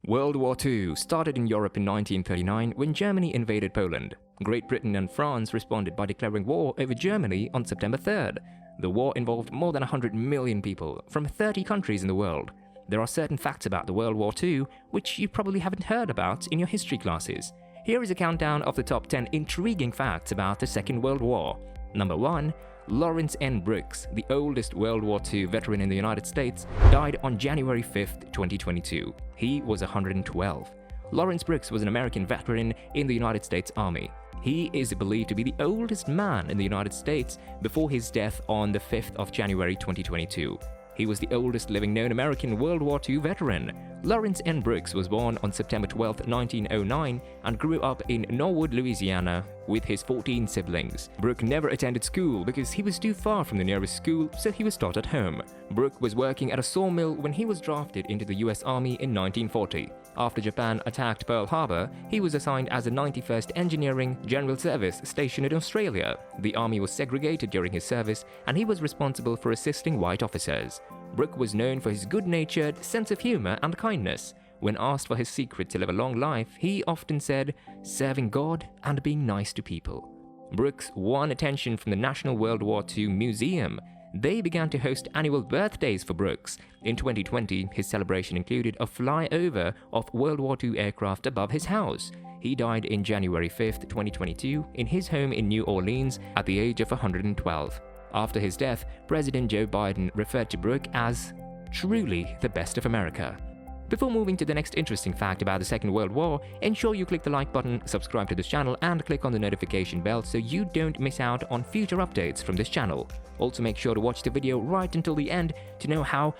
World War II started in Europe in 1939 when Germany invaded Poland. Great Britain and France responded by declaring war over Germany on September 3rd. The war involved more than 100 million people from 30 countries in the world. There are certain facts about the World War II which you probably haven't heard about in your history classes. Here is a countdown of the top 10 intriguing facts about the Second World War. Number 1. Lawrence N. Brooks, the oldest World War II veteran in the United States, died on January 5, 2022. He was 112. Lawrence Brooks was an American veteran in the United States Army. He is believed to be the oldest man in the United States before his death on the 5th of January 2022. He was the oldest living known American World War II veteran. Lawrence N. Brooks was born on September 12, 1909 and grew up in Norwood, Louisiana with his 14 siblings. Brooke never attended school because he was too far from the nearest school, so he was taught at home. Brooke was working at a sawmill when he was drafted into the US Army in 1940. After Japan attacked Pearl Harbor, he was assigned as a 91st Engineering General Service stationed in Australia. The army was segregated during his service, and he was responsible for assisting white officers. Brooke was known for his good-natured sense of humor and kindness. When asked for his secret to live a long life, he often said, "Serving God and being nice to people." Brooks won attention from the National World War II Museum. They began to host annual birthdays for Brooks. In 2020, his celebration included a flyover of World War II aircraft above his house. He died in January 5, 2022, in his home in New Orleans at the age of 112. After his death, President Joe Biden referred to Brooke as truly the best of America. Before moving to the next interesting fact about the Second World War, ensure you click the like button, subscribe to this channel, and click on the notification bell so you don't miss out on future updates from this channel. Also make sure to watch the video right until the end to know how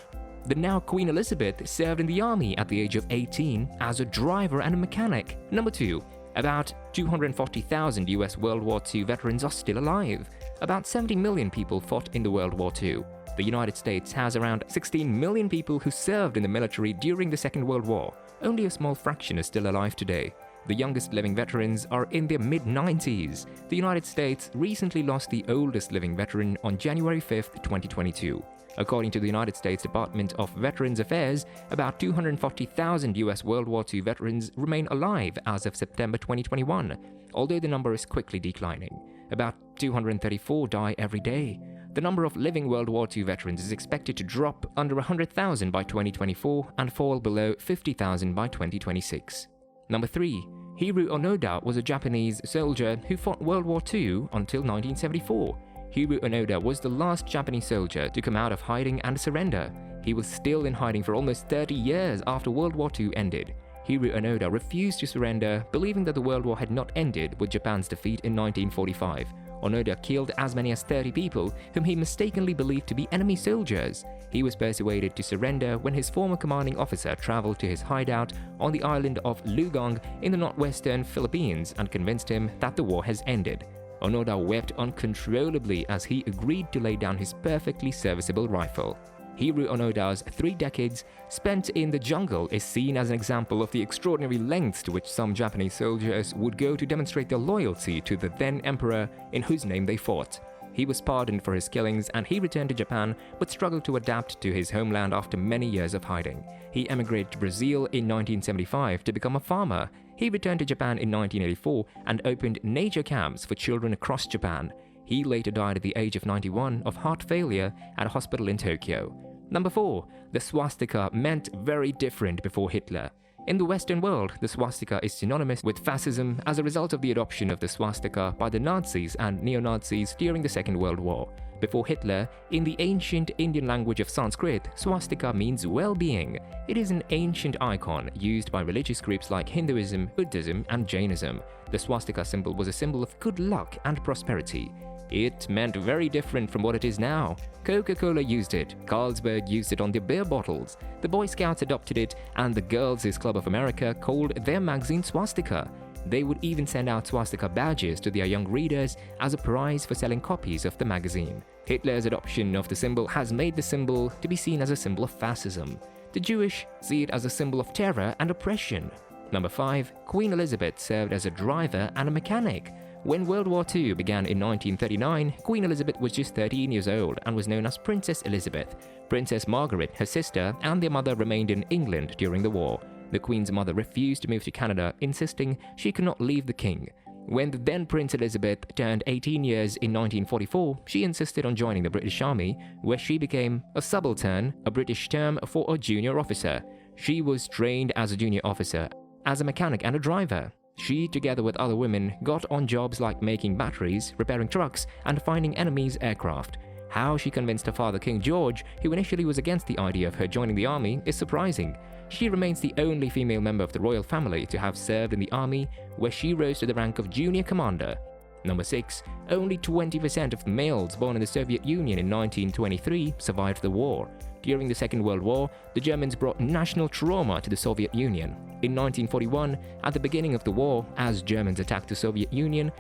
the now Queen Elizabeth served in the army at the age of 18 as a driver and a mechanic. Number 2. About 240,000 US World War II veterans are still alive. About 70 million people fought in the World War II. The United States has around 16 million people who served in the military during the Second World War. Only a small fraction is still alive today. The youngest living veterans are in their mid-90s. The United States recently lost the oldest living veteran on January 5, 2022. According to the United States Department of Veterans Affairs, about 240,000 US World War II veterans remain alive as of September 2021, although the number is quickly declining. About 234 die every day. The number of living World War II veterans is expected to drop under 100,000 by 2024 and fall below 50,000 by 2026. Number 3. Hiro Onoda was a Japanese soldier who fought World War II until 1974. Hiro Onoda was the last Japanese soldier to come out of hiding and surrender. He was still in hiding for almost 30 years after World War II ended. Hiro Onoda refused to surrender, believing that the World War had not ended with Japan's defeat in 1945. Onoda killed as many as 30 people whom he mistakenly believed to be enemy soldiers. He was persuaded to surrender when his former commanding officer traveled to his hideout on the island of Lugong in the northwestern Philippines and convinced him that the war has ended. Onoda wept uncontrollably as he agreed to lay down his perfectly serviceable rifle. Hiro Onoda's 3 decades spent in the jungle is seen as an example of the extraordinary lengths to which some Japanese soldiers would go to demonstrate their loyalty to the then emperor in whose name they fought. He was pardoned for his killings and he returned to Japan but struggled to adapt to his homeland after many years of hiding. He emigrated to Brazil in 1975 to become a farmer. He returned to Japan in 1984 and opened nature camps for children across Japan. He later died at the age of 91 of heart failure at a hospital in Tokyo. Number 4. The swastika meant very different before Hitler. In the Western world, the swastika is synonymous with fascism as a result of the adoption of the swastika by the Nazis and neo-Nazis during the Second World War. Before Hitler, in the ancient Indian language of Sanskrit, swastika means well-being. It is an ancient icon used by religious groups like Hinduism, Buddhism, and Jainism. The swastika symbol was a symbol of good luck and prosperity. It meant very different from what it is now. Coca-Cola used it, Carlsberg used it on their beer bottles, the Boy Scouts adopted it, and the Girls' Club of America called their magazine Swastika. They would even send out swastika badges to their young readers as a prize for selling copies of the magazine. Hitler's adoption of the symbol has made the symbol to be seen as a symbol of fascism. The Jewish see it as a symbol of terror and oppression. Number 5. Queen Elizabeth served as a driver and a mechanic. When World War II began in 1939, Queen Elizabeth was just 13 years old and was known as Princess Elizabeth. Princess Margaret, her sister, and their mother remained in England during the war. The Queen's mother refused to move to Canada, insisting she could not leave the King. When the then Prince Elizabeth turned 18 years in 1944, she insisted on joining the British Army, where she became a subaltern, a British term for a junior officer. She was trained as a junior officer, as a mechanic and a driver. She, together with other women, got on jobs like making batteries, repairing trucks, and finding enemies' aircraft. How she convinced her father, King George, who initially was against the idea of her joining the army, is surprising. She remains the only female member of the royal family to have served in the army, where she rose to the rank of junior commander. Number 6. Only 20% of the males born in the Soviet Union in 1923 survived the war. During the Second World War, the Germans brought national trauma to the Soviet Union. In 1941, at the beginning of the war, as Germans attacked the Soviet Union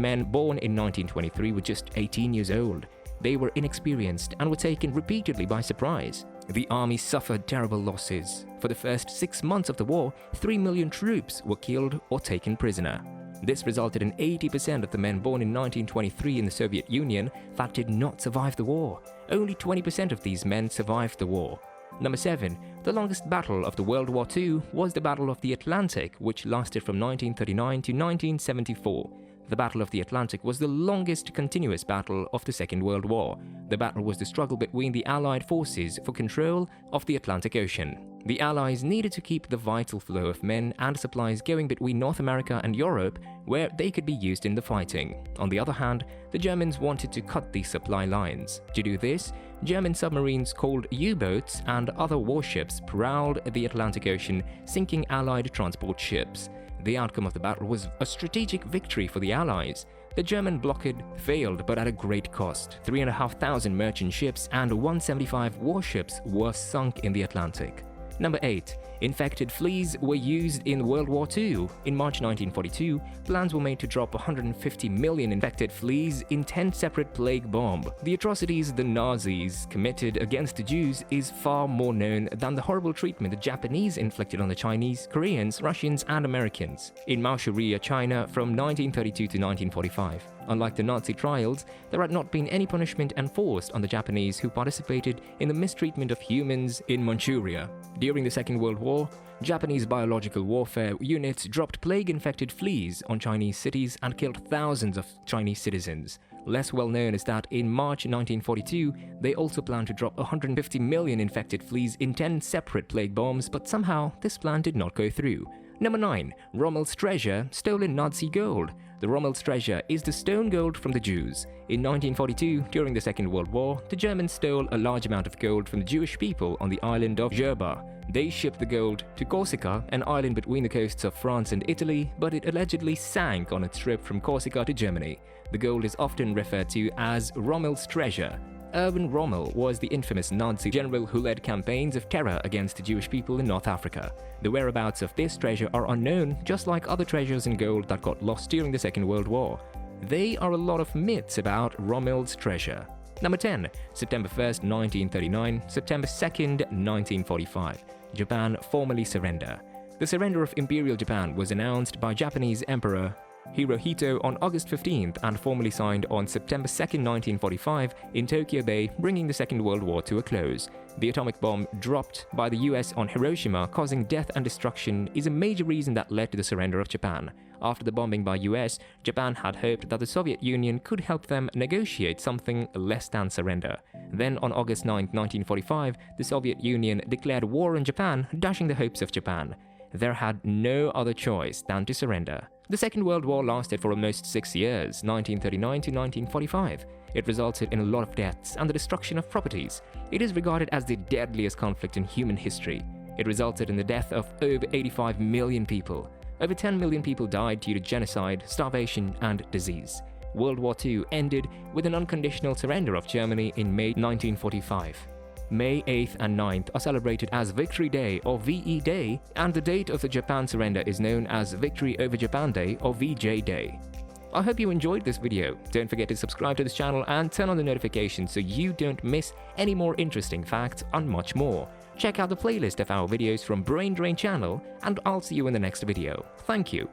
men born in 1923 were just 18 years old. They were inexperienced and were taken repeatedly by surprise. The army suffered terrible losses. For the first 6 months of the war, 3 million troops were killed or taken prisoner. This resulted in 80% of the men born in 1923 in the Soviet Union that did not survive the war. Only 20% of these men survived the war. Number 7. The longest battle of the World War II was the Battle of the Atlantic, which lasted from 1939 to 1974. The Battle of the Atlantic was the longest continuous battle of the Second World War. The battle was the struggle between the Allied forces for control of the Atlantic Ocean. The Allies needed to keep the vital flow of men and supplies going between North America and Europe, where they could be used in the fighting. On the other hand, the Germans wanted to cut these supply lines. To do this, German submarines called U-boats and other warships prowled the Atlantic Ocean, sinking Allied transport ships. The outcome of the battle was a strategic victory for the Allies. The German blockade failed, but at a great cost. 3,500 merchant ships and 175 warships were sunk in the Atlantic. Number 8. Infected fleas were used in World War II. In March 1942, plans were made to drop 150 million infected fleas in 10 separate plague bombs. The atrocities the Nazis committed against the Jews is far more known than the horrible treatment the Japanese inflicted on the Chinese, Koreans, Russians, and Americans in Manchuria, China from 1932 to 1945. Unlike the Nazi trials, there had not been any punishment enforced on the Japanese who participated in the mistreatment of humans in Manchuria. During the Second World War, Japanese biological warfare units dropped plague-infected fleas on Chinese cities and killed thousands of Chinese citizens. Less well known is that in March 1942, they also planned to drop 150 million infected fleas in 10 separate plague bombs, but somehow this plan did not go through. Number 9. Rommels Treasure, stolen Nazi gold. The Rommels Treasure is the stone gold from the Jews. In 1942, during the Second World War, the Germans stole a large amount of gold from the Jewish people on the island of Jerba. They shipped the gold to Corsica, an island between the coasts of France and Italy, but it allegedly sank on its trip from Corsica to Germany. The gold is often referred to as Rommels Treasure. Erwin Rommel was the infamous Nazi general who led campaigns of terror against the Jewish people in North Africa. The whereabouts of this treasure are unknown, just like other treasures in gold that got lost during the Second World War. There are a lot of myths about Rommel's treasure. Number 10. September 1st, 1939, September 2nd, 1945. Japan formally surrender. The surrender of Imperial Japan was announced by Japanese Emperor Hirohito on August 15th and formally signed on September 2nd, 1945 in Tokyo Bay, bringing the Second World War to a close. The atomic bomb dropped by the US on Hiroshima, causing death and destruction, is a major reason that led to the surrender of Japan. After the bombing by US, Japan had hoped that the Soviet Union could help them negotiate something less than surrender. Then on August 9, 1945, the Soviet Union declared war on Japan, dashing the hopes of Japan. There had no other choice than to surrender. The Second World War lasted for almost 6 years, 1939 to 1945. It resulted in a lot of deaths and the destruction of properties. It is regarded as the deadliest conflict in human history. It resulted in the death of over 85 million people. Over 10 million people died due to genocide, starvation, and disease. World War II ended with an unconditional surrender of Germany in May 1945. May 8th and 9th are celebrated as Victory Day or VE Day, and the date of the Japan surrender is known as Victory over Japan Day or VJ Day. I hope you enjoyed this video. Don't forget to subscribe to this channel and turn on the notifications so you don't miss any more interesting facts and much more. Check out the playlist of our videos from Brain Drain channel, and I'll see you in the next video. Thank you.